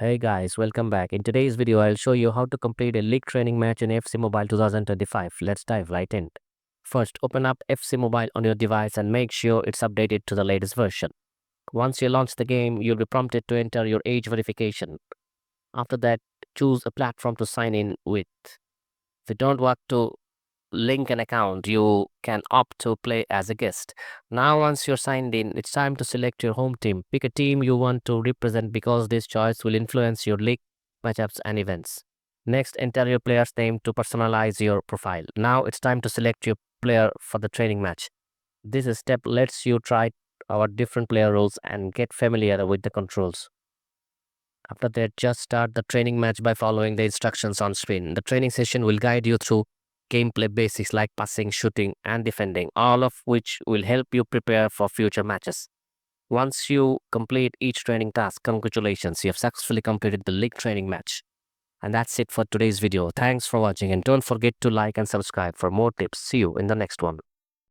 Hey guys, welcome back. In today's video, I'll show you how to complete a league training match in FC Mobile 2025. Let's dive right in. First, open up FC Mobile on your device and make sure it's updated to the latest version. Once you launch the game, you'll be prompted to enter your age verification. After that, choose a platform to sign in with. If you don't want to link an account, you can opt to play as a guest. Now, once you're signed in, it's time to select your home team. Pick a team you want to represent because this choice will influence your league matchups and events. Next, enter your player's name to personalize your profile. Now, it's time to select your player for the training match. This step lets you try our different player roles and get familiar with the controls. After that, just start the training match by following the instructions on screen. The training session will guide you through gameplay basics like passing, shooting, and defending, all of which will help you prepare for future matches. Once you complete each training task, congratulations, you have successfully completed the league training match. And that's it for today's video. Thanks for watching and don't forget to like and subscribe for more tips. See you in the next one.